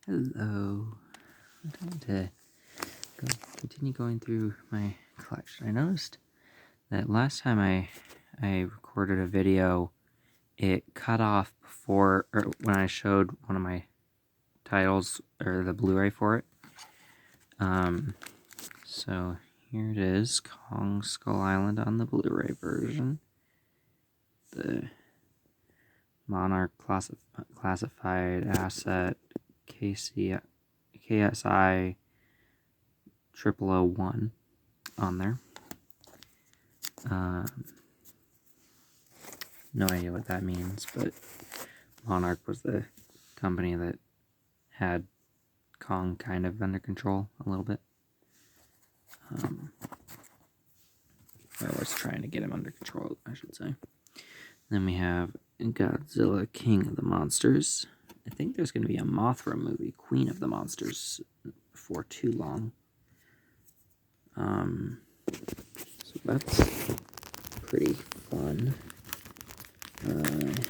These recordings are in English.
Hello. I'm going to continue going through my collection. I noticed that last time I recorded a video, it cut off before, or when I showed one of my titles, or the Blu-ray for it. So here it is, Kong Skull Island on the Blu-ray version. The Monarch classified asset KSI 0001 on there. No idea what that means, but Monarch was the company that had Kong kind of under control a little bit. Or was trying to get him under control, I should say. Then we have Godzilla King of the Monsters. I think there's going to be a Mothra movie, Queen of the Monsters, before too long. So that's pretty fun. And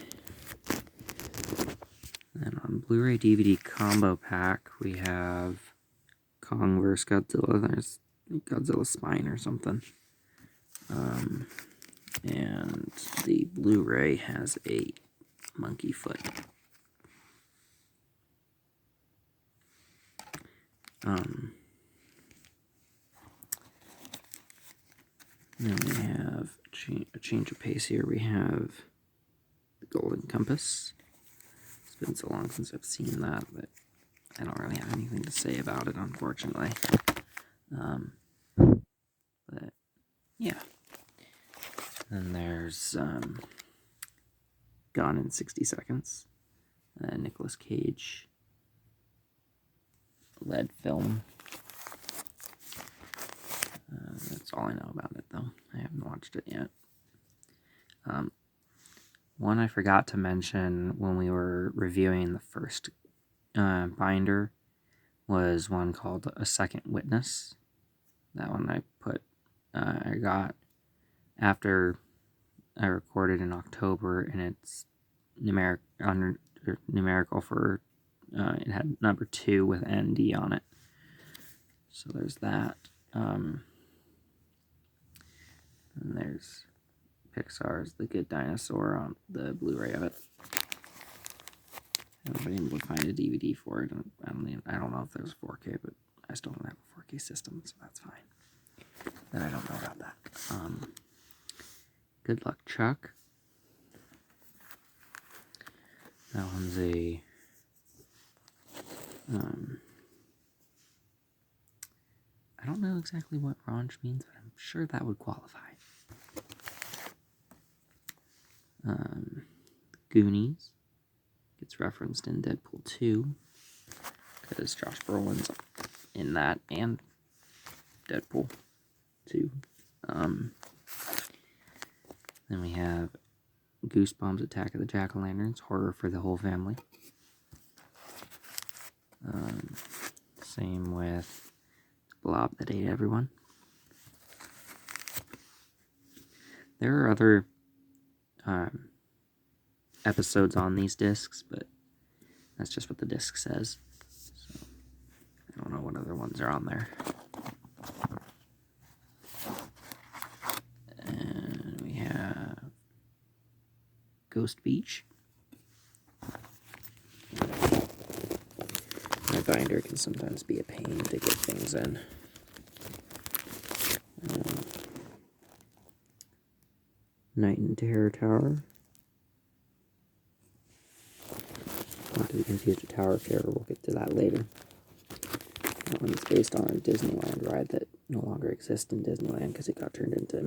on Blu-ray DVD combo pack, we have Kong vs. Godzilla. There's Godzilla's spine or something. And the Blu-ray has a monkey foot. Then we have a change of pace here. We have the Golden Compass. It's been so long since I've seen that I don't really have anything to say about it, unfortunately. But yeah. Then there's Gone in 60 Seconds. Nicolas Cage lead film. That's all I know about it, though. I haven't watched it yet. One I forgot to mention when we were reviewing the first binder was one called A Second Witness. That one I got after I recorded in October, and it's numerical for, it had number 2 with ND on it. So there's that. And there's Pixar's The Good Dinosaur on the Blu-ray of it. I haven't been able to find a DVD for it. I don't know if there's 4K, but I still don't have a 4K system, so that's fine. Then I don't know about that. Good Luck Chuck. That one's a I don't know exactly what raunch means, but I'm sure that would qualify. Goonies gets referenced in Deadpool 2 because Josh Brolin's in that and Deadpool 2. Then we have Goosebumps Attack of the Jack-O-Lanterns, horror for the whole family. Same with Blob That Ate Everyone. There are other episodes on these discs, but that's just what the disc says. So I don't know what other ones are on there. And we have Ghost Beach. My binder can sometimes be a pain to get things in. Night in Terror Tower. Not to be confused with Tower of Terror, we'll get to that later. That one's based on a Disneyland ride that no longer exists in Disneyland because it got turned into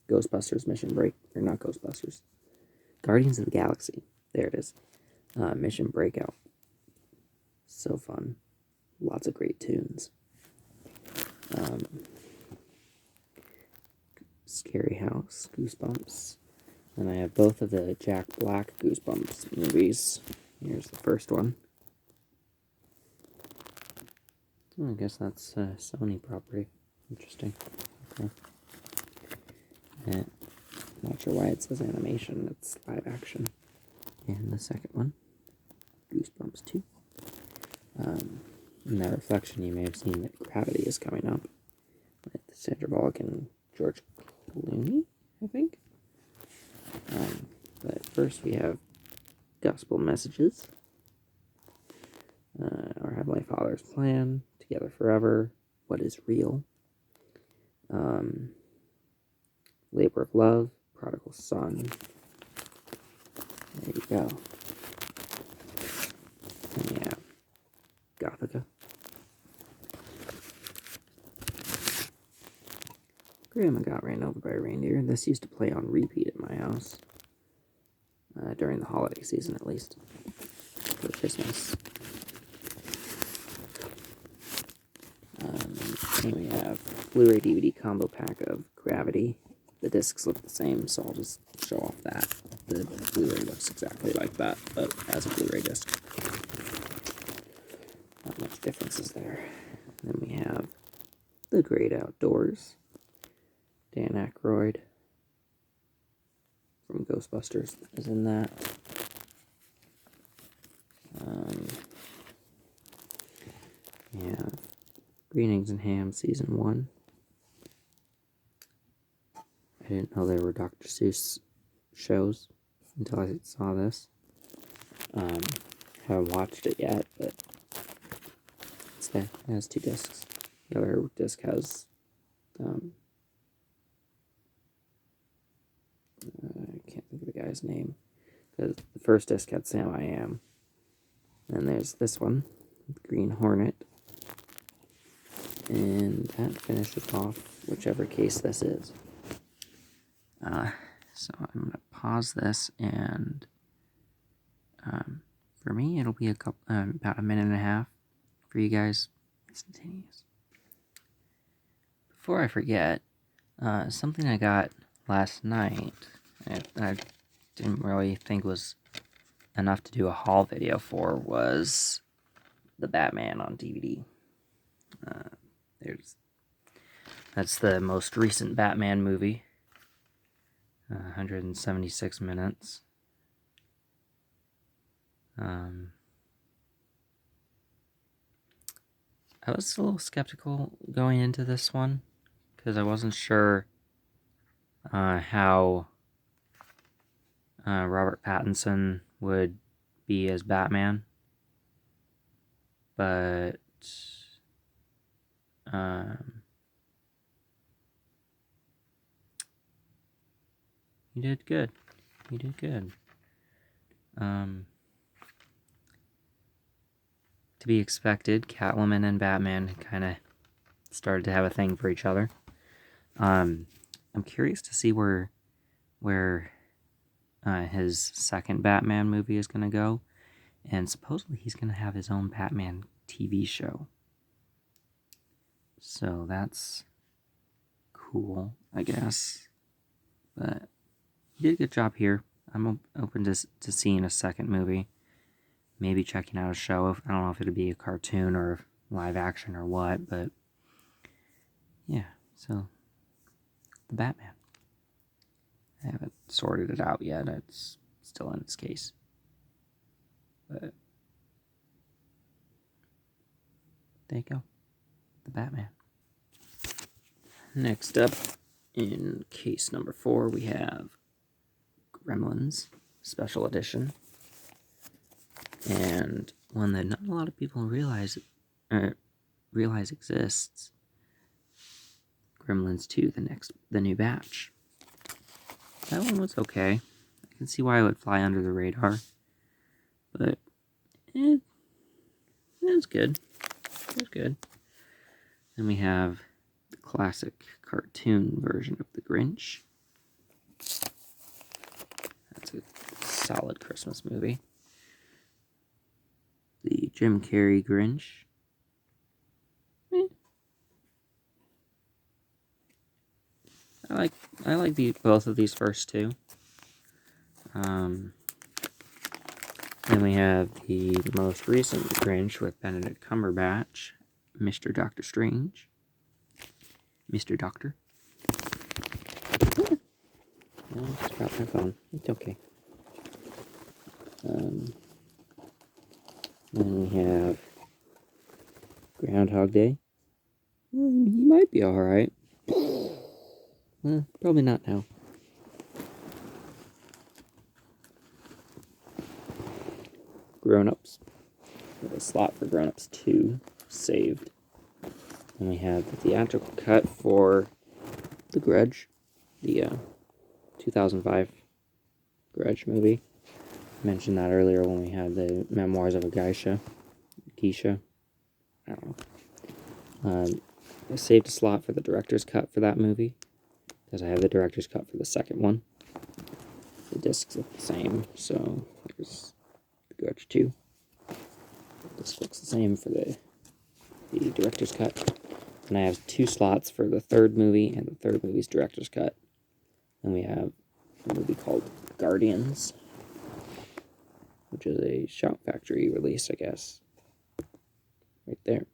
Ghostbusters Mission Break, or not Ghostbusters, Guardians of the Galaxy. There it is. Mission Breakout. So fun. Lots of great tunes. Scary House, Goosebumps. And I have both of the Jack Black Goosebumps movies. Here's the first one. Oh, I guess that's a Sony property. Interesting. Okay. Not sure why it says animation. It's live action. And the second one, Goosebumps. Films 2. In that reflection, you may have seen that Gravity is coming up with Sandra Bullock and George Clooney, I think. But first we have Gospel Messages, Our Heavenly Father's Plan, Together Forever, What is Real, Labor of Love, Prodigal Son. There you go. And we have Gothica. Grandma Got Ran Over by a Reindeer. This used to play on repeat at my house. During the holiday season, at least. For Christmas. And we have Blu-ray DVD combo pack of Gravity. The discs look the same, so I'll just show off that. The Blu-ray looks exactly like that, but as a Blu-ray disc. Not much differences there. Then we have The Great Outdoors. Dan Aykroyd from Ghostbusters is in that. Yeah, Green Eggs and Ham Season 1. I didn't know there were Dr. Seuss shows until I saw this. Haven't watched it yet, but it's there. It has 2 discs. The other disc has I can't think of the guy's name. Because the first disc had Sam I Am. And there's this one, Green Hornet. And that finishes off whichever case this is. So I'm going to pause this, and for me it'll be about a minute and a half. For you guys, instantaneous. Before I forget, something I got last night, I didn't really think was enough to do a haul video for, was the Batman on DVD. That's the most recent Batman movie. 176 minutes. I was a little skeptical going into this one, because I wasn't sure how Robert Pattinson would be as Batman. But he did good. He did good. To be expected, Catwoman and Batman kind of started to have a thing for each other. I'm curious to see where his second Batman movie is going to go. And supposedly he's going to have his own Batman TV show. So that's cool, I guess. But he did a good job here. I'm open to seeing a second movie. Maybe checking out a show. I don't know if it'll be a cartoon or live action or what, but yeah, so the Batman. I haven't sorted it out yet. It's still in its case. But there you go. The Batman. Next up, in case number 4, we have Gremlins Special Edition. And one that not a lot of people realize exists. Gremlins 2, the new batch. That one was okay. I can see why it would fly under the radar. But it was good. It was good. Then we have the classic cartoon version of The Grinch. That's a solid Christmas movie. The Jim Carrey Grinch. I like both of these first two. Then we have the most recent Grinch with Benedict Cumberbatch, Mr. Doctor Strange. Mr. Doctor. Oh, I just dropped my phone. It's okay. Then we have Groundhog Day. He might be alright. Probably not now. Grown Ups. We have a slot for Grown Ups 2 saved. And we have the theatrical cut for The Grudge, the 2005 Grudge movie. I mentioned that earlier when we had the Memoirs of a Geisha. I don't know. I saved a slot for the director's cut for that movie, because I have the director's cut for the second one. The discs look the same, so here's The Grudge 2. The disc looks the same for the director's cut. And I have 2 slots for the third movie and the third movie's director's cut. And we have a movie called Guardians, which is a Shout Factory release, I guess. Right there.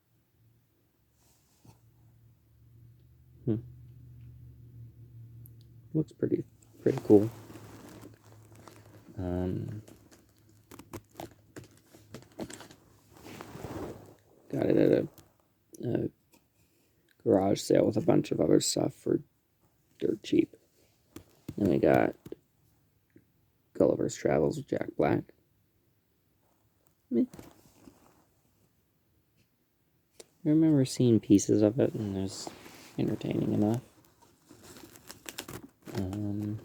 Looks pretty cool. Got it at a garage sale with a bunch of other stuff for dirt cheap. Then we got Gulliver's Travels with Jack Black. I remember seeing pieces of it, and it was entertaining enough. Then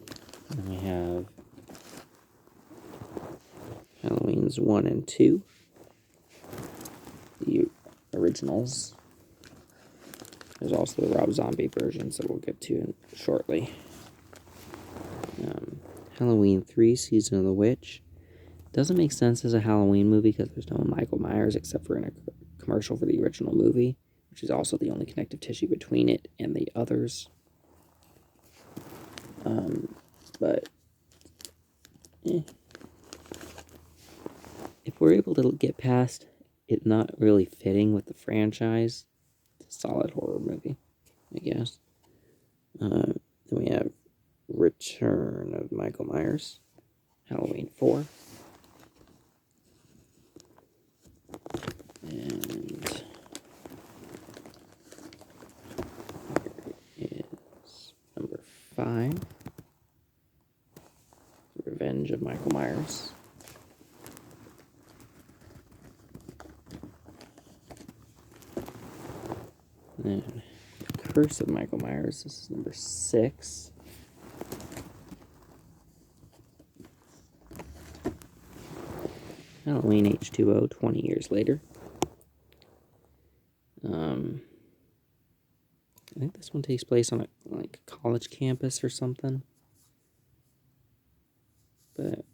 we have Halloween's 1 and 2, the originals. There's also the Rob Zombie versions that we'll get to shortly. Halloween 3, Season of the Witch. Doesn't make sense as a Halloween movie because there's no Michael Myers except for in a commercial for the original movie, which is also the only connective tissue between it and the others. But if we're able to get past it not really fitting with the franchise, it's a solid horror movie, I guess. Then we have Return of Michael Myers, Halloween 4. And here is number 5, Revenge of Michael Myers. And Curse of Michael Myers, this is number 6. Halloween H2O, 20 years later. I think this one takes place on a college campus or something. But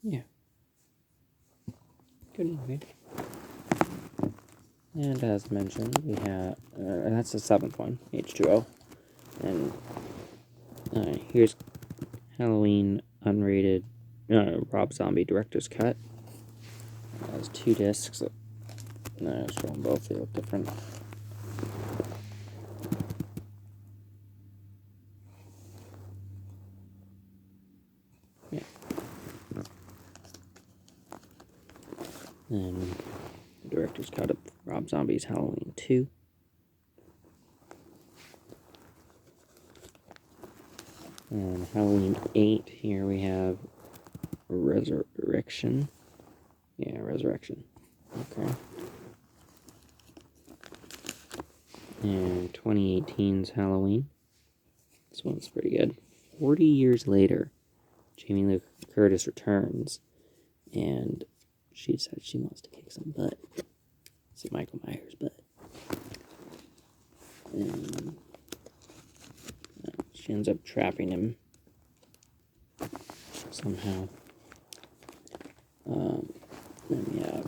yeah, good movie. And as mentioned, we have that's the 7th one, H2O. And here's Halloween unrated Rob Zombie director's cut. It has 2 discs. Show them both. They look different. Yeah. And the director's cut of Rob Zombie's Halloween 2. And Halloween 8, here we have Resurrection. Yeah, Resurrection. Okay. And 2018's Halloween. This one's pretty good. 40 years later, Jamie Lee Curtis returns, and she said she wants to kick some butt. It's Michael Myers' butt. And she ends up trapping him somehow. Then we have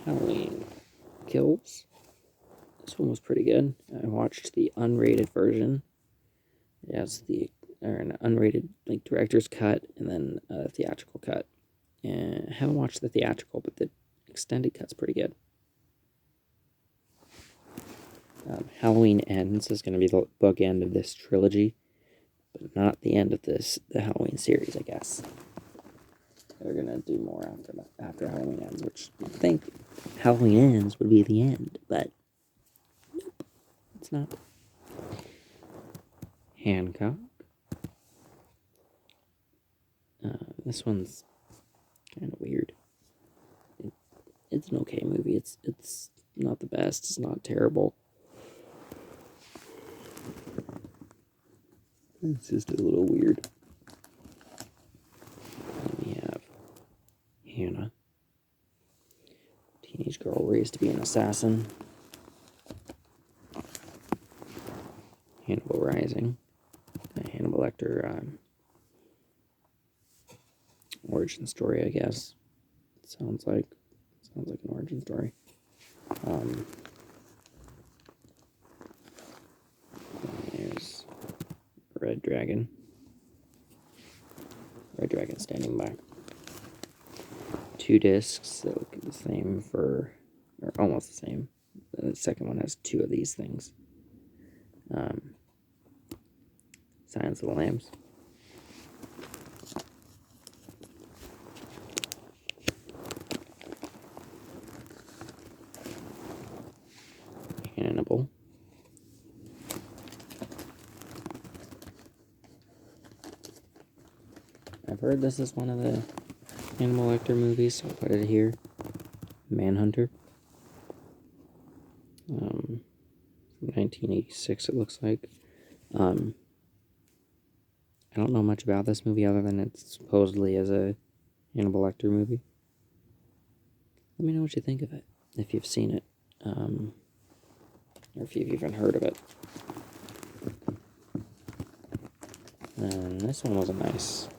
Halloween Kills. This one was pretty good. I watched the unrated version. It has an unrated director's cut and then a theatrical cut. And I haven't watched the theatrical, but the extended cut's pretty good. Halloween Ends is going to be the bookend of this trilogy, but not the end of the Halloween series, I guess. they're gonna do more after Halloween ends, which I think Halloween ends would be the end, but nope, it's not. Hancock. This one's kind of weird. It's an okay movie. It's not the best. It's not terrible. It's just a little weird. Then we have Hannah. Teenage girl raised to be an assassin. Hannibal Rising. Hannibal Lecter origin story, I guess. Sounds like an origin story. There's Red Dragon. Red Dragon Standing By. 2 discs that look the same or almost the same. The second one has 2 of these things. Silence of the Lambs. Hannibal. I've heard this is one of the Hannibal Lecter movies, so I'll put it here. Manhunter. 1986 it looks like. I don't know much about this movie other than it supposedly is a Hannibal Lecter movie. Let me know what you think of it, if you've seen it, or if you've even heard of it. And this one was a nice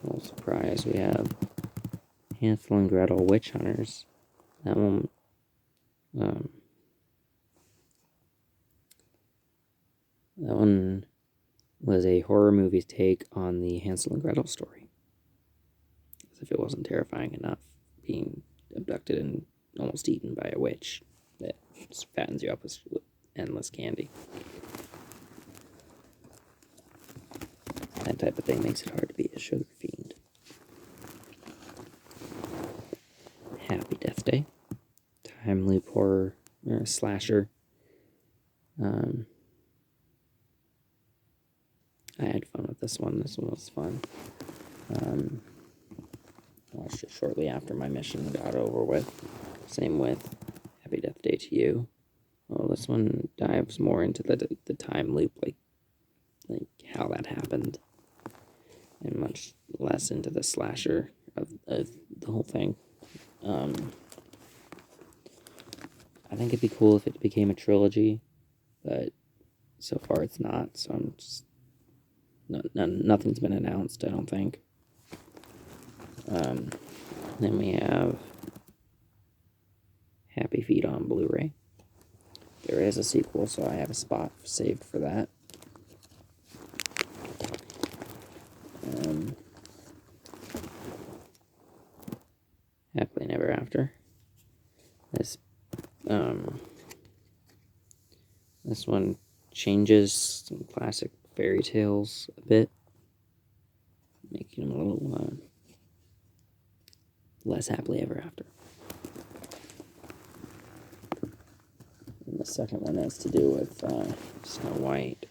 little surprise. We have Hansel and Gretel Witch Hunters. That one, was a horror movie's take on the Hansel and Gretel story. As if it wasn't terrifying enough, being abducted and almost eaten by a witch that fattens you up with endless candy. That type of thing makes it hard to be a sugar fiend. Happy Death Day. Time loop horror slasher. I had fun with this one. This one was fun. I watched it shortly after my mission got over with. Same with Happy Death Day to You. Well, this one dives more into the time loop, like how that happened, and much less into the slasher of the whole thing. I think it'd be cool if it became a trilogy, but so far it's not, so I'm just... nothing's been announced, I don't think. Then we have Happy Feet on Blu-ray. There is a sequel, so I have a spot saved for that. Happily Never After. This one changes some classic fairy tales a bit, making them a little less happily ever after. And the second one has to do with Snow White.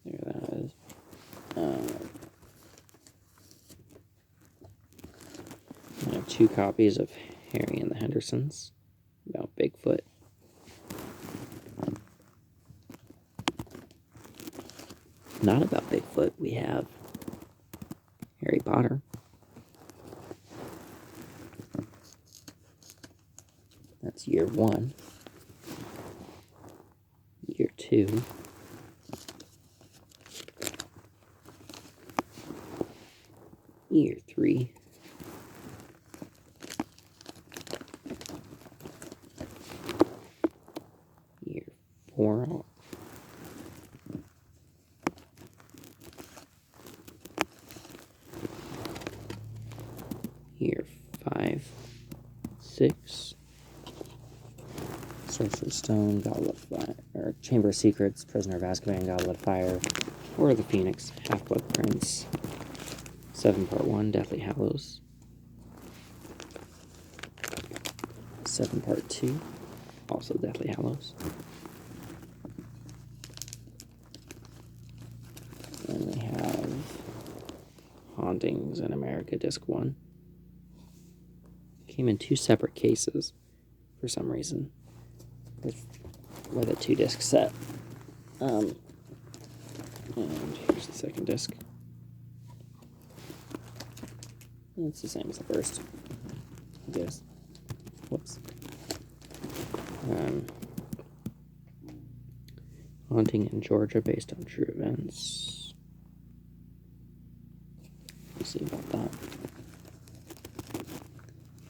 There that is. I have 2 copies of Harry and the Hendersons about Bigfoot. Not about Bigfoot, we have Harry Potter. That's year 1. Year 2. Year 3. Year 4. Year 5, 6. Sorcerer's Stone, Goblet of Fire, or Chamber of Secrets, Prisoner of Azkaban, Goblet of Fire, Order of the Phoenix, Half-Blood Prince, Seven Part 1, Deathly Hallows. 7 Part 2, also Deathly Hallows. Then we have Hauntings in America, Disc 1. Came in 2 separate cases for some reason with a 2-disc set. And here's the second disc. It's the same as the first, I guess. Whoops. Haunting in Georgia, based on true events. We'll see about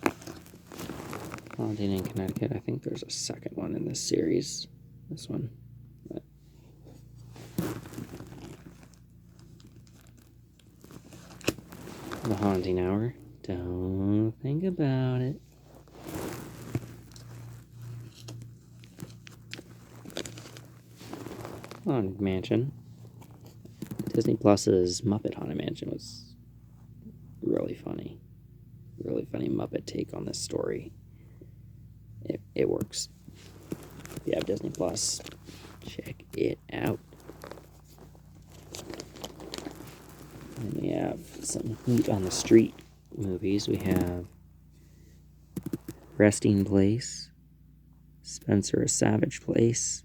that. Haunting in Connecticut. I think there's a second one in this series. This one. But The Haunting Hour. Don't think about it. Haunted Mansion. Disney Plus's Muppet Haunted Mansion was really funny. Really funny Muppet take on this story. It works. If you have Disney Plus, check it out. And we have some Heat on the Street movies. We have Resting Place, Spencer: A Savage Place,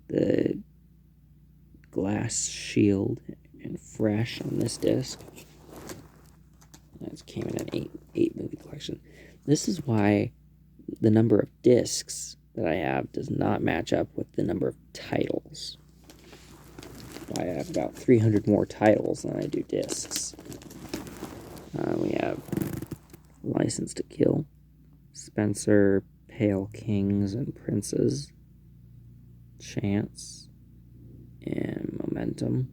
The Glass Shield, and Fresh on this disc. That came in an 8 movie collection. This is why the number of discs that I have does not match up with the number of titles. Why I have about 300 more titles than I do discs. We have License to Kill, Spencer: Pale Kings and Princes, Chance, and Momentum.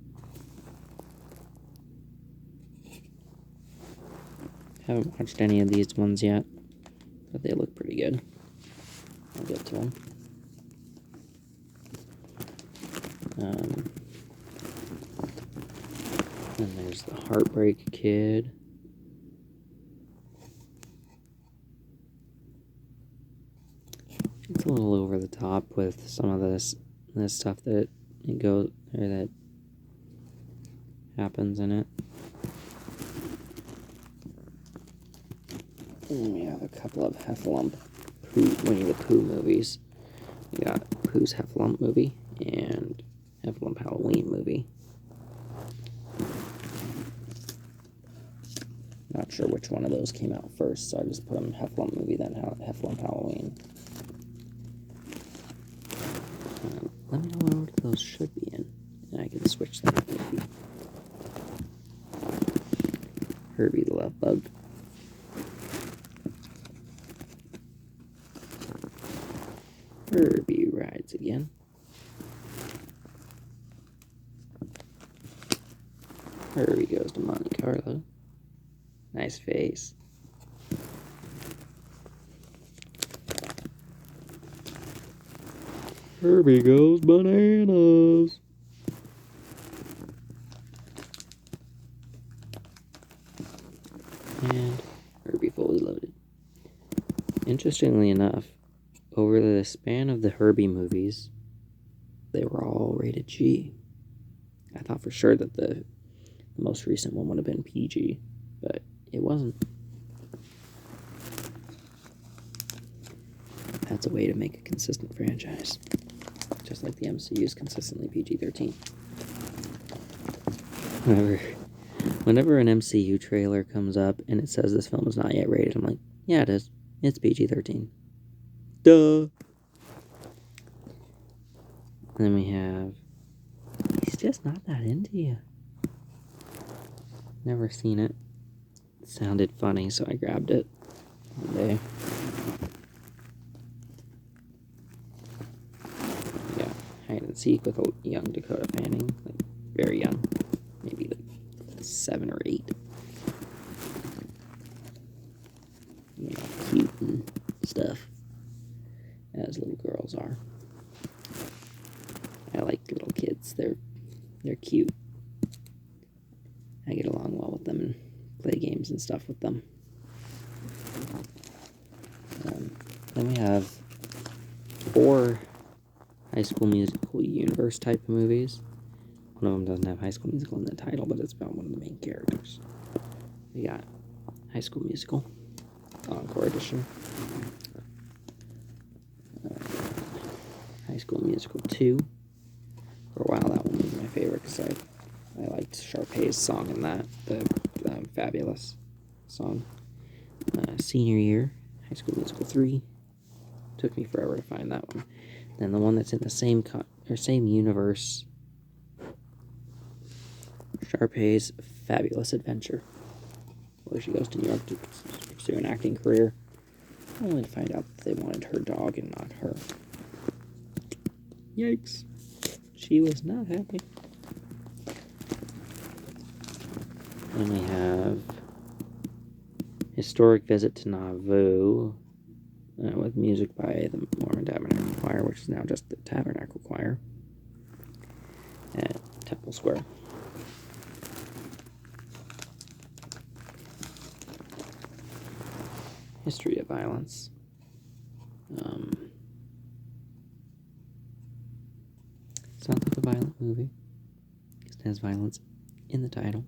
Haven't watched any of these ones yet, but they look pretty good. I'll get to them. Then there's The Heartbreak Kid. It's a little over the top with some of this stuff that that happens in it. And we have a couple of Heffalump Winnie the Pooh movies. We got Pooh's Heffalump movie and Heffalump Halloween movie. Not sure which one of those came out first, so I just put them Heffalump movie, then Heffalump Halloween. Let me know what order those should be in, and I can switch them. Maybe. Herbie the Love Bug. Herbie Rides Again. Herbie Goes to Monte Carlo. Nice face. Herbie Goes Bananas. And Herbie Fully Loaded. Interestingly enough, over the span of the Herbie movies, they were all rated G. I thought for sure that the most recent one would have been PG, but it wasn't. That's a way to make a consistent franchise. Just like the MCU is consistently PG-13. Whenever an MCU trailer comes up and it says this film is not yet rated, I'm like, yeah, it is. It's PG-13. Duh! And then we have He's Just Not That Into You. Never seen it. It sounded funny, so I grabbed it one day. Yeah, Hide and Seek with a young Dakota Fanning, like very young, maybe like 7 or 8. You know, cute and stuff, as little girls are. I like little kids. They're cute. I get along well with them and play games and stuff with them. Then we have 4 High School Musical universe type of movies. One of them doesn't have High School Musical in the title, but it's about one of the main characters. We got High School Musical, Encore Edition. High School Musical 2. For a while, that one was my favorite because I liked Sharpay's song in that, the Fabulous song. Senior Year, High School Musical 3. Took me forever to find that one. Then the one that's in the same universe, Sharpay's Fabulous Adventure, where she goes to New York to pursue an acting career, only to find out that they wanted her dog and not her. Yikes. She was not happy. Then we have Historic Visit to Nauvoo, with music by the Mormon Tabernacle Choir, which is now just the Tabernacle Choir, at Temple Square. History of Violence. Sounds like a violent movie. It has violence in the title.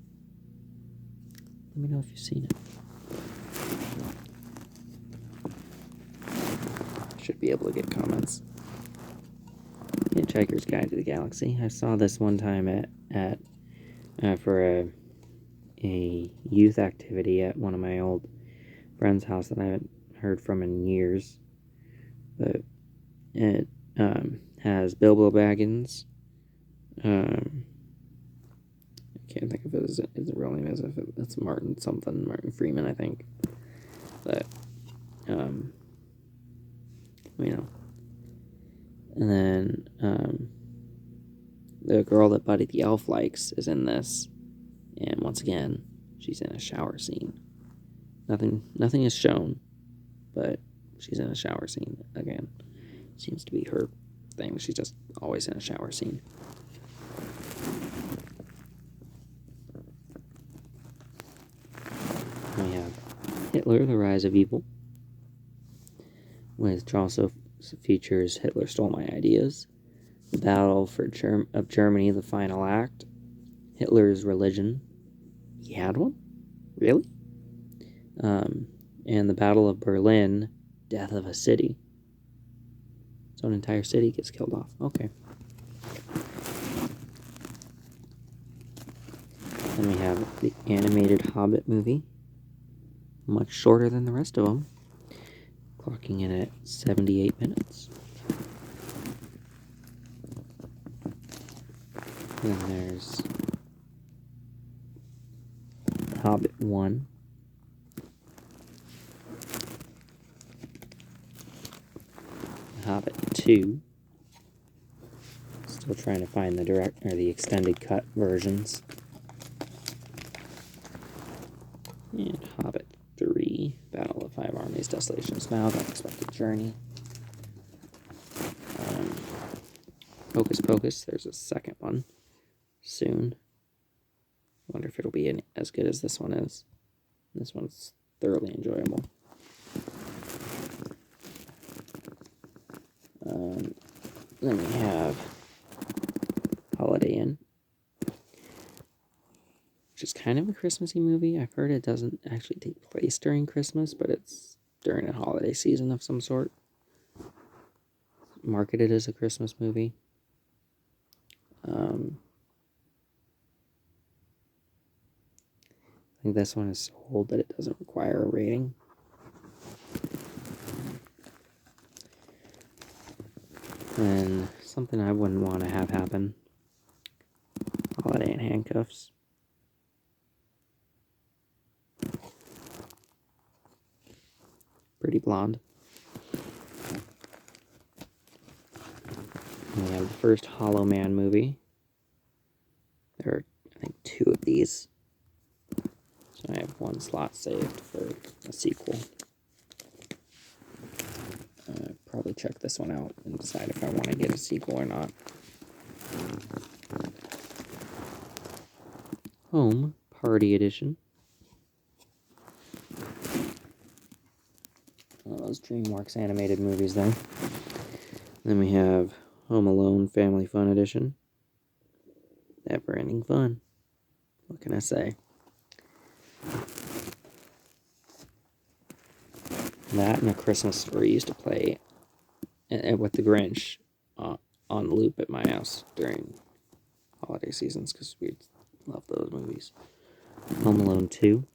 Let me know if you've seen it. Should be able to get comments. Hitchhiker's Guide to the Galaxy. I saw this one time at for a youth activity at one of my old friend's house that I haven't heard from in years. But it has Bilbo Baggins. I can't think of his real name as if it's Martin Freeman, I think. But and then the girl that Buddy the Elf likes is in this, and once again, she's in a shower scene. Nothing is shown, but she's in a shower scene again. Seems to be her thing. She's just always in a shower scene. We have Hitler, The Rise of Evil, which also features Hitler Stole My Ideas, The Battle of Germany, The Final Act, Hitler's Religion. He had one? Really? And The Battle of Berlin, Death of a City. So an entire city gets killed off. Okay. Then we have the animated Hobbit movie. Much shorter than the rest of them. Clocking in at 78 minutes. Then there's Hobbit 1. Hobbit 2. Still trying to find the extended cut versions. And Hobbit 3, Battle of Five Armies, Desolation of Smaug, Unexpected Journey. Hocus Pocus, there's a second one soon. Wonder if it'll be as good as this one is. This one's thoroughly enjoyable. Then we have Holiday Inn, which is kind of a Christmassy movie. I've heard it doesn't actually take place during Christmas, but it's during a holiday season of some sort. Marketed as a Christmas movie. I think this one is so old that it doesn't require a rating. And something I wouldn't want to have happen. Holiday in Handcuffs. Pretty Blonde. And we have the first Hollow Man movie. There are, I think, 2 of these. So I have 1 slot saved for a sequel. Probably check this one out and decide if I want to get a sequel or not. Home, Party Edition. All those DreamWorks animated movies there. Then we have Home Alone Family Fun Edition. Never-ending fun. What can I say? That and A Christmas Story used to play with the Grinch on loop at my house during holiday seasons because we love those movies. Home Alone 2.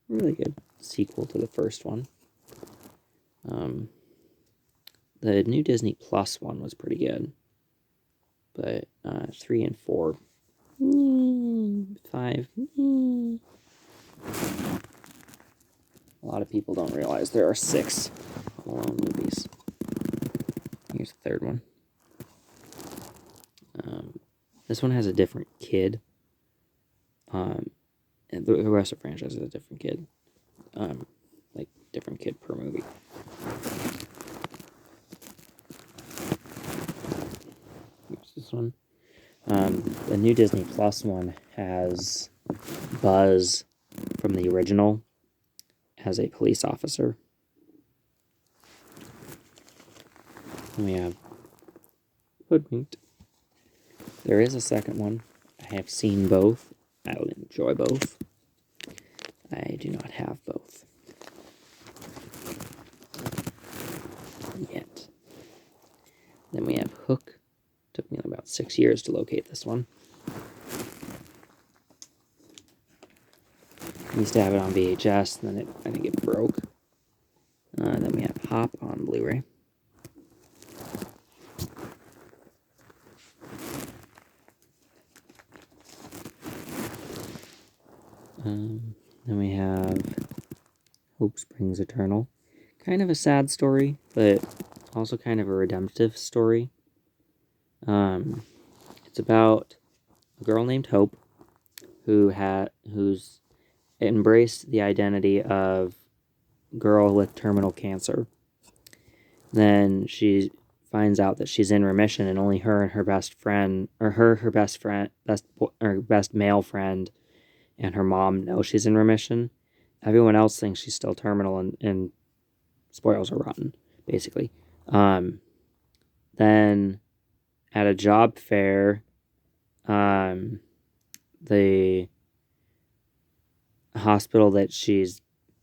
Really good sequel to the first one. The new Disney Plus one was pretty good. But 3 and 4. 5. A lot of people don't realize there are 6 Home Alone movies. Here's the third one. This one has a different kid. And the rest of the franchise is a different kid. Like, different kid per movie. Here's this one. The new Disney Plus one has Buzz from the original as a police officer. And we have Hoodwinked. There is a second one. I have seen both. I would enjoy both. I do not have both yet. Then we have Hook. Took me about 6 years to locate this one. I used to have it on VHS, and then I think it broke. Then we have Hop on Blu-ray. Then we have Hope Springs Eternal. Kind of a sad story, but also kind of a redemptive story. It's about a girl named Hope who's embraced the identity of girl with terminal cancer. Then she finds out that she's in remission, and only her and her best friend, or her best male friend, and her mom know she's in remission. Everyone else thinks she's still terminal, and spoils are rotten, basically. Then at a job fair, the hospital that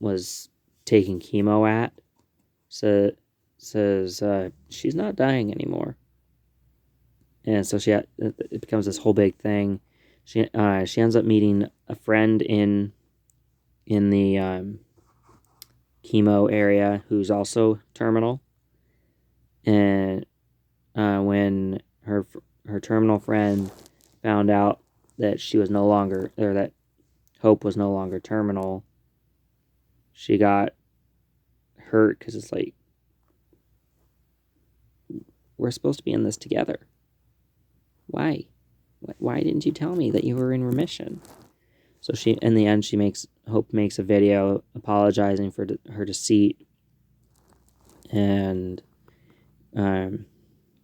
was taking chemo at says she's not dying anymore, and so it becomes this whole big thing. She ends up meeting a friend in the chemo area who's also terminal, and when her terminal friend found out that she was no longer, or that Hope was no longer terminal, she got hurt because it's like, we're supposed to be in this together. Why didn't you tell me that you were in remission? So in the end, Hope makes a video apologizing for her deceit and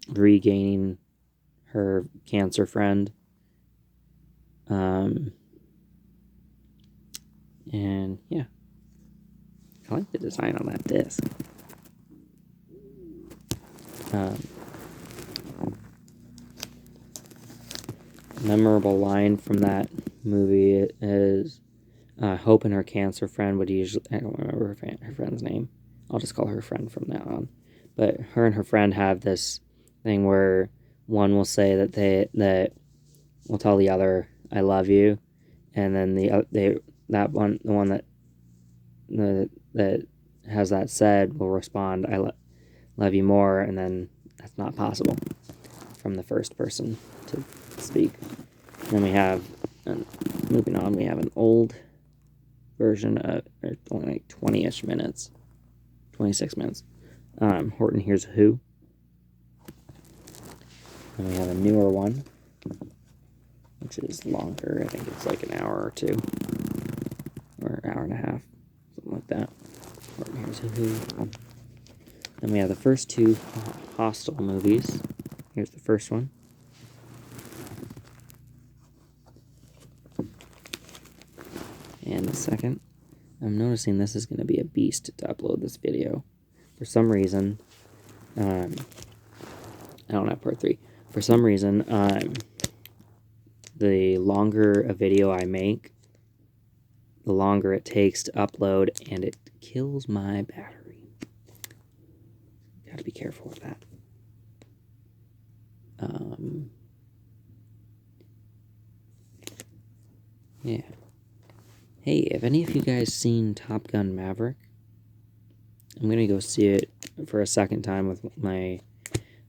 regaining her cancer friend. And yeah, I like the design on that disc. Memorable line from that movie is Hope and her cancer friend would usually, I don't remember her friend's name. I'll just call her friend from now on. But her and her friend have this thing where one will say that will tell the other, "I love you," and then the one that has that said will respond, "I love you more," and then that's not possible from the first person to speak. Then we have, moving on, we have an old version of only like 20-ish minutes, 26 minutes. Horton Hears a Who. Then we have a newer one, which is longer. I think it's like an hour or two, or an hour and a half, something like that. Horton Hears a Who. Then we have the first two Hostel movies. Here's the first one. And the second, I'm noticing this is going to be a beast to upload this video. For some reason, I don't have part 3. For some reason, the longer a video I make, the longer it takes to upload, and it kills my battery. Got to be careful with that. Yeah. Hey, have any of you guys seen Top Gun Maverick? I'm gonna go see it for a second time with my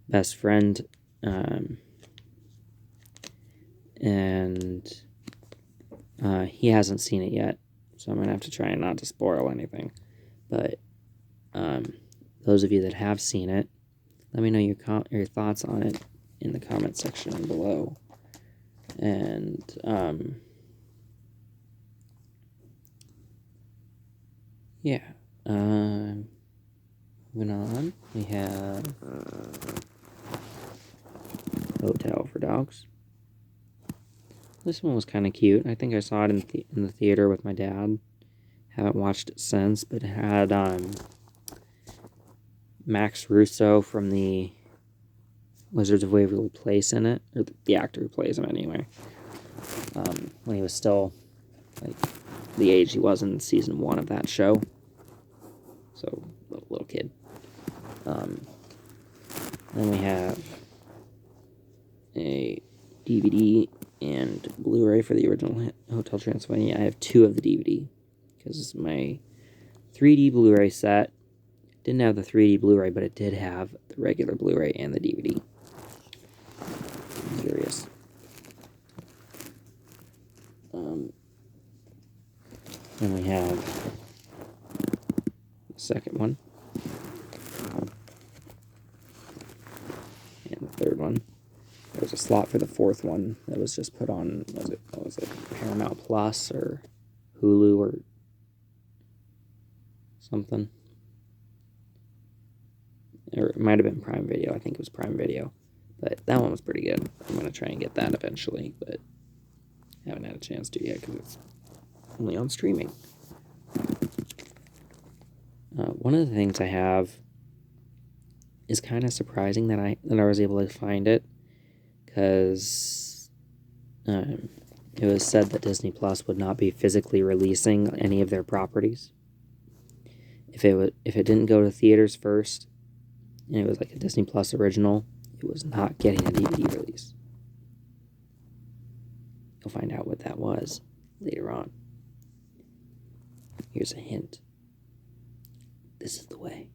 best friend, and he hasn't seen it yet, so I'm gonna have to try not to spoil anything. But those of you that have seen it, let me know your thoughts on it in the comment section below. And yeah, moving on, we have Hotel for Dogs. This one was kind of cute. I think I saw it in the theater with my dad. Haven't watched it since, but it had Max Russo from the Wizards of Waverly Place in it, or the actor who plays him anyway. When he was still like the age he was in season 1 of that show. So, little kid. Then we have a DVD and Blu-ray for the original Hotel Transylvania. I have 2 of the DVD because my 3D Blu-ray set didn't have the 3D Blu-ray, but it did have the regular Blu-ray and the DVD. I'm curious. Then we have the second one. And the third one. There was a slot for the fourth one that was just put on, what was it, Paramount Plus or Hulu or something. Or it might have been Prime Video. I think it was Prime Video. But that one was pretty good. I'm going to try and get that eventually, but haven't had a chance to yet because it's only on streaming. One of the things I have is kind of surprising that I was able to find it, because it was said that Disney Plus would not be physically releasing any of their properties. If it didn't go to theaters first, and it was like a Disney Plus original, it was not getting a DVD release. You'll find out what that was later on. Here's a hint. This is the way.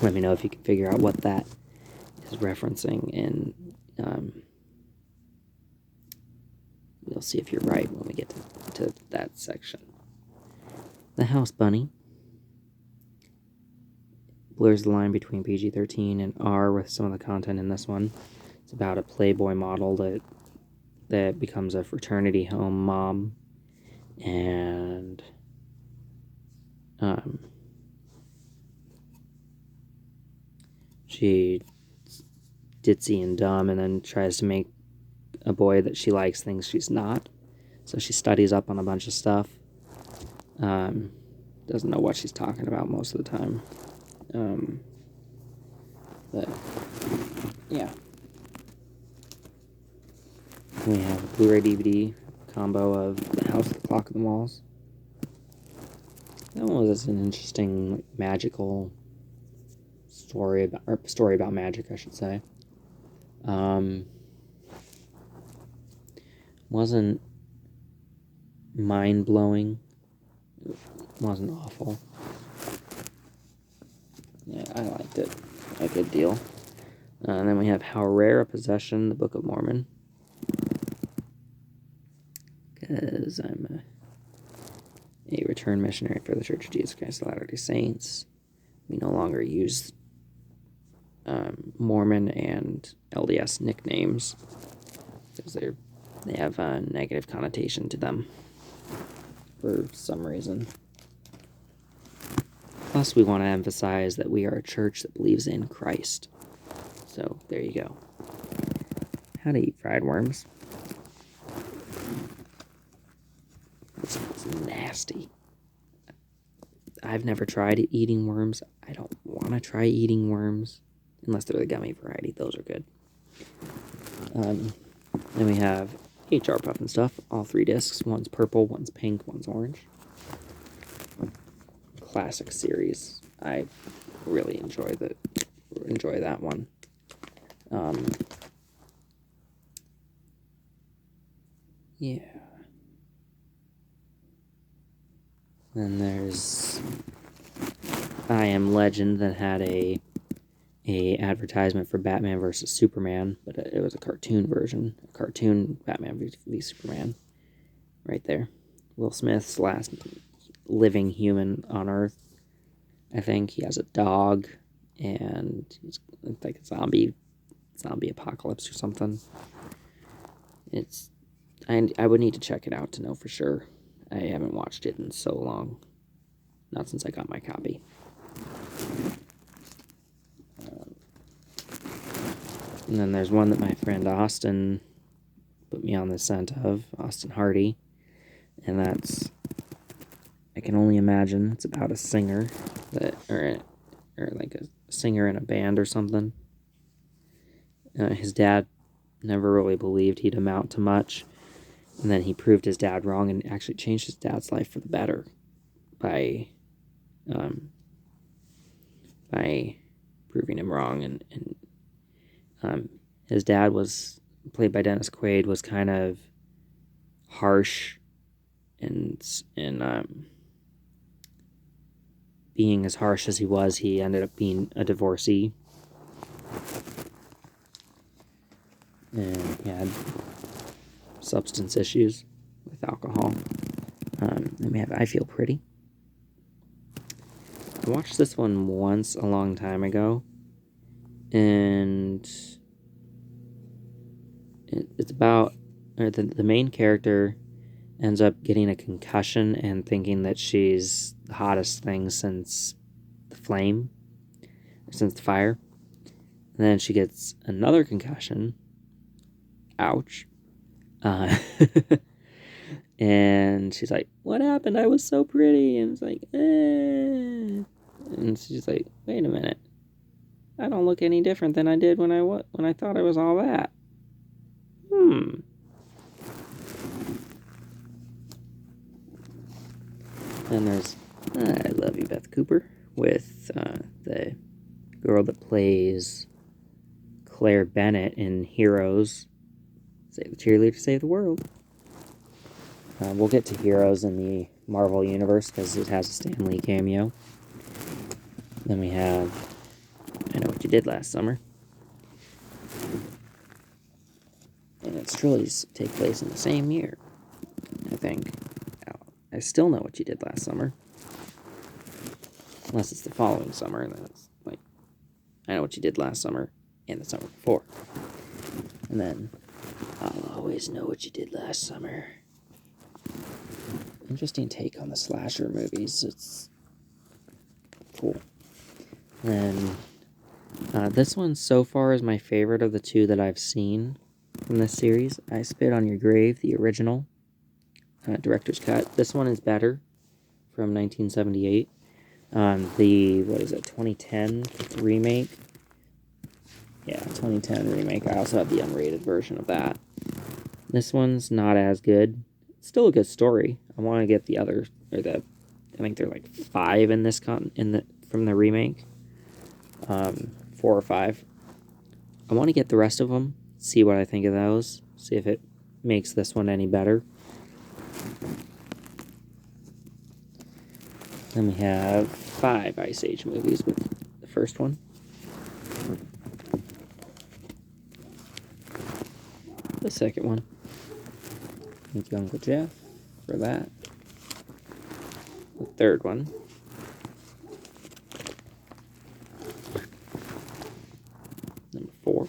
Let me know if you can figure out what that is referencing, and we'll see if you're right when we get to that section. The House Bunny blurs the line between PG-13 and R with some of the content in this one. It's about a Playboy model that becomes a fraternity home mom, and she ditzy and dumb, and then tries to make a boy that she likes thinks she's not. So she studies up on a bunch of stuff. Doesn't know what she's talking about most of the time. But yeah. We have a Blu-ray DVD combo of The House, the Clock, and the Walls. That one was an interesting magical story about magic, I should say. Wasn't mind-blowing. It wasn't awful. Yeah, I liked it a good deal. And then we have How Rare a Possession, the Book of Mormon. Because I'm a returned missionary for the Church of Jesus Christ of Latter-day Saints. We no longer use Mormon and LDS nicknames because they have a negative connotation to them for some reason. Plus, we want to emphasize that we are a church that believes in Christ. So, there you go. How to eat fried worms. It sounds nasty. I've never tried eating worms. I don't want to try eating worms. Unless they're the gummy variety. Those are good. Then we have HR Pufnstuf. All 3 discs. One's purple, one's pink, one's orange. Classic series. I really enjoy that one. Yeah. Then there's I Am Legend that had a advertisement for Batman versus Superman, but it was a cartoon version. A cartoon Batman v Superman. Right there. Will Smith's last living human on Earth. I think he has a dog, and he's like a zombie apocalypse or something. I would need to check it out to know for sure. I haven't watched it in so long. Not since I got my copy. And then there's one that my friend Austin put me on the scent of, Austin Hardy. And that's, I Can Only Imagine. It's about a singer or like a singer in a band or something. His dad never really believed he'd amount to much. And then he proved his dad wrong and actually changed his dad's life for the better by proving him wrong. And his dad was played by Dennis Quaid, was kind of harsh and being as harsh as he was, he ended up being a divorcee. And he had substance issues with alcohol. Then we have I Feel Pretty. I watched this one once a long time ago, and it's about the main character ends up getting a concussion and thinking that she's the hottest thing since the flame, or since the fire. And then she gets another concussion. Ouch. And she's like, what happened? I was so pretty. And it's like, eh. And she's like, wait a minute. I don't look any different than I did when I thought I was all that. And there's I Love You, Beth Cooper, with the girl that plays Claire Bennett in Heroes. Save the cheerleader, save the world. We'll get to Heroes in the Marvel Universe because it has a Stan Lee cameo. Then we have I Know What You Did Last Summer. And its trilogies take place in the same year, I think. I Still Know What You Did Last Summer. Unless it's the following summer, and then it's like I Know What You Did Last Summer and the summer before. And then I'll Always Know What You Did Last Summer. Interesting take on the slasher movies. It's cool. And this one so far is my favorite of the 2 that I've seen from this series. I Spit on Your Grave, the original director's cut. This one is better, from 1978. The 2010 remake? Yeah, 2010 remake. I also have the unrated version of that. This one's not as good. It's still a good story. I want to get the other, I think there are like 5 in this from the remake. 4 or 5. I want to get the rest of them, see what I think of those, see if it makes this one any better. Then we have 5 Ice Age movies with the first one. The second one. Thank you, Uncle Jeff, for that. The third one. Number 4.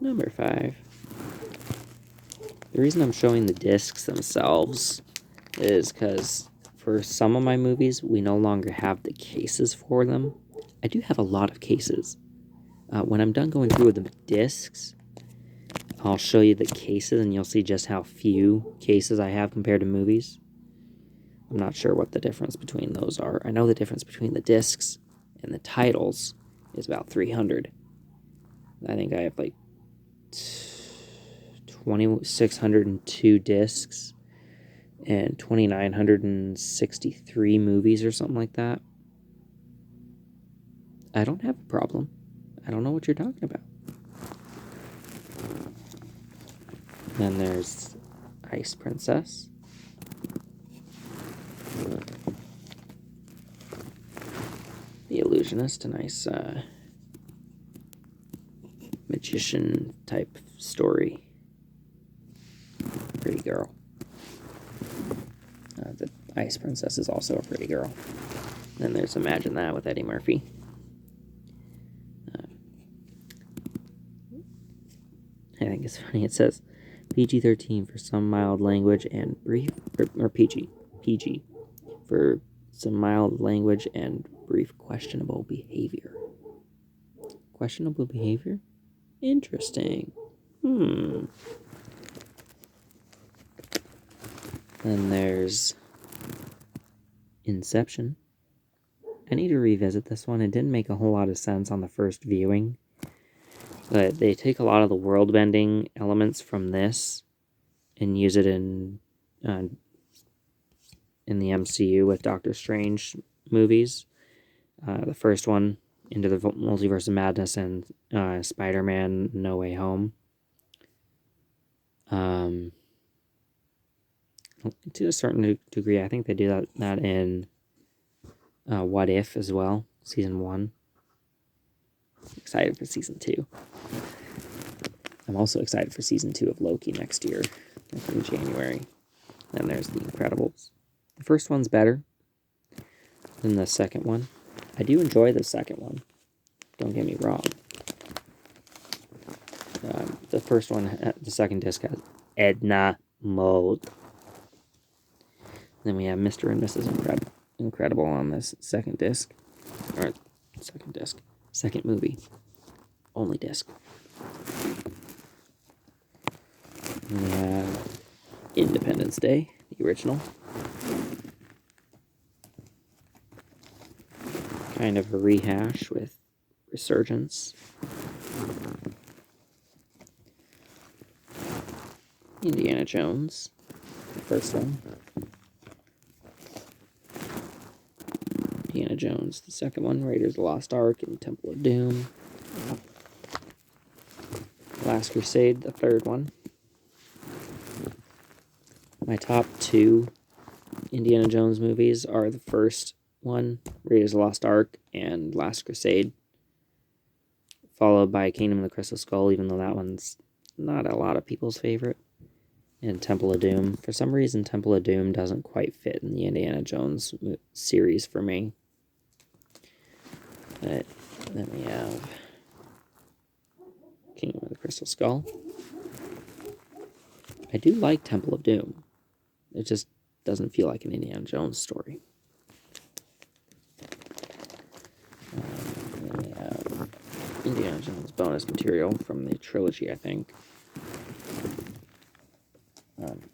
Number 5. The reason I'm showing the discs themselves is because for some of my movies, we no longer have the cases for them. I do have a lot of cases. When I'm done going through the discs, I'll show you the cases and you'll see just how few cases I have compared to movies. I'm not sure what the difference between those are. I know the difference between the discs and the titles is about 300. I think I have like 2,602 discs and 2,963 movies or something like that. I don't have a problem. I don't know what you're talking about. Then there's Ice Princess. The Illusionist, a nice magician type story. Pretty girl. The Ice Princess is also a pretty girl. Then there's Imagine That with Eddie Murphy. I think it's funny. It says PG-13 for some mild language and brief, or PG for some mild language and brief questionable behavior. Questionable behavior? Interesting. Then there's Inception. I need to revisit this one. It didn't make a whole lot of sense on the first viewing. But they take a lot of the world-bending elements from this and use it in the MCU with Doctor Strange movies. The first one, Into the Multiverse of Madness, and Spider-Man No Way Home. To a certain degree, I think they do that in What If as well, Season 1. Excited for Season 2. I'm also excited for Season 2 of Loki next year, in January. Then there's The Incredibles. The first one's better than the second one. I do enjoy the second one. Don't get me wrong. The first one, the second disc has Edna Mode. Then we have Mr. and Mrs. Incredible on this second disc. Or second movie. Only disc. And we have Independence Day, the original. Kind of a rehash with Resurgence. Indiana Jones, the first one. Indiana Jones, the second one. Raiders of the Lost Ark and Temple of Doom. Last Crusade, the third one. My top 2 Indiana Jones movies are the first one, Raiders of the Lost Ark, and Last Crusade. Followed by Kingdom of the Crystal Skull, even though that one's not a lot of people's favorite. And Temple of Doom. For some reason, Temple of Doom doesn't quite fit in the Indiana Jones series for me. But then we have Kingdom of the Crystal Skull. I do like Temple of Doom. It just doesn't feel like an Indiana Jones story. Then we have Indiana Jones bonus material from the trilogy, I think.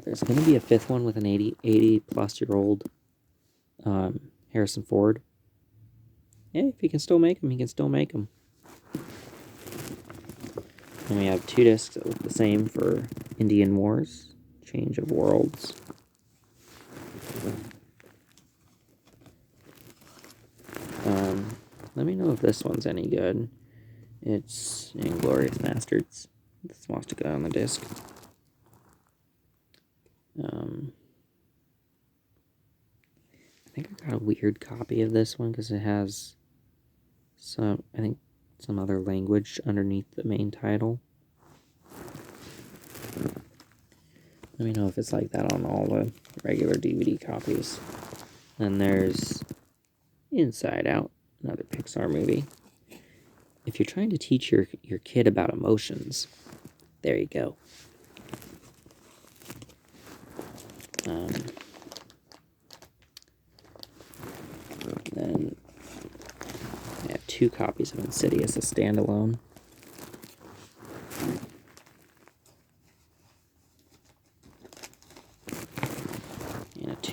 There's going to be a 5th one with an 80-plus-year-old Harrison Ford. Yeah, if he can still make them, he can still make them. And we have 2 discs that look the same for Indian Wars, Change of Worlds. Let me know if this one's any good. It's Inglourious Basterds. This wants to go on the disc. I think I got a weird copy of this one because it has some other language underneath the main title. Let me know if it's like that on all the regular DVD copies. Then there's Inside Out, another Pixar movie. If you're trying to teach your kid about emotions, there you go. Then I have 2 copies of Insidious, a standalone.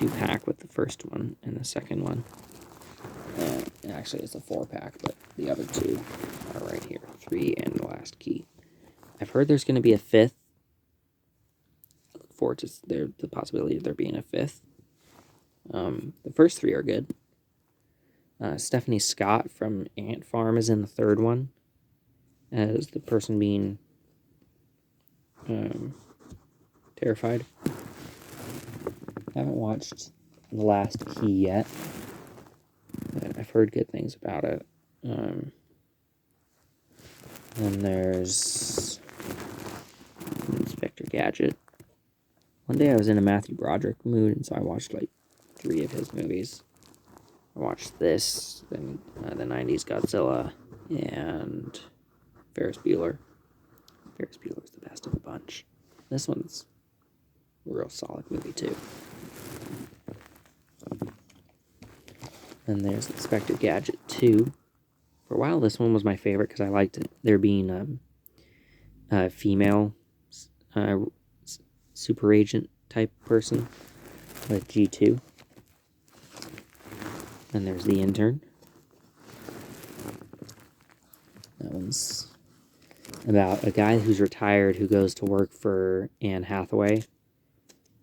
2-pack with the first one and the second one. Actually, it's a 4-pack, but the other 2 are right here. 3 and the last key. I've heard there's going to be a 5th. I look forward to the possibility of there being a 5th. The first 3 are good. Stephanie Scott from Ant Farm is in the 3rd one as the person being terrified. I haven't watched The Last Key yet, but I've heard good things about it. Then there's Inspector Gadget. One day I was in a Matthew Broderick mood, and so I watched like 3 of his movies. I watched this, then the 90s Godzilla, and Ferris Bueller. Ferris Bueller's the best of the bunch. This one's a real solid movie, too. And there's Inspector Gadget 2. For a while, this one was my favorite because I liked it. There being a female super agent type person with G2. And there's The Intern. That one's about a guy who's retired who goes to work for Anne Hathaway.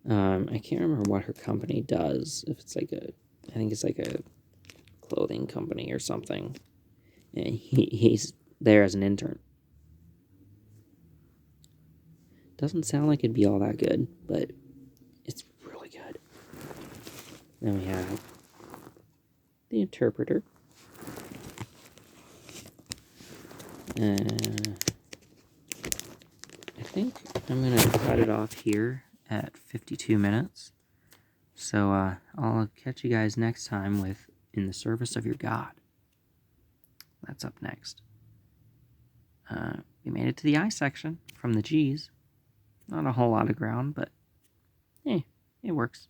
I can't remember what her company does. If it's like I think it's like a clothing company or something. And he's there as an intern. Doesn't sound like it'd be all that good, but it's really good. Then we have The Interpreter. I think I'm going to cut it off here at 52 minutes. So I'll catch you guys next time with In the Service of Your God. That's up next. We made it to the I section from the G's. Not a whole lot of ground, but it works.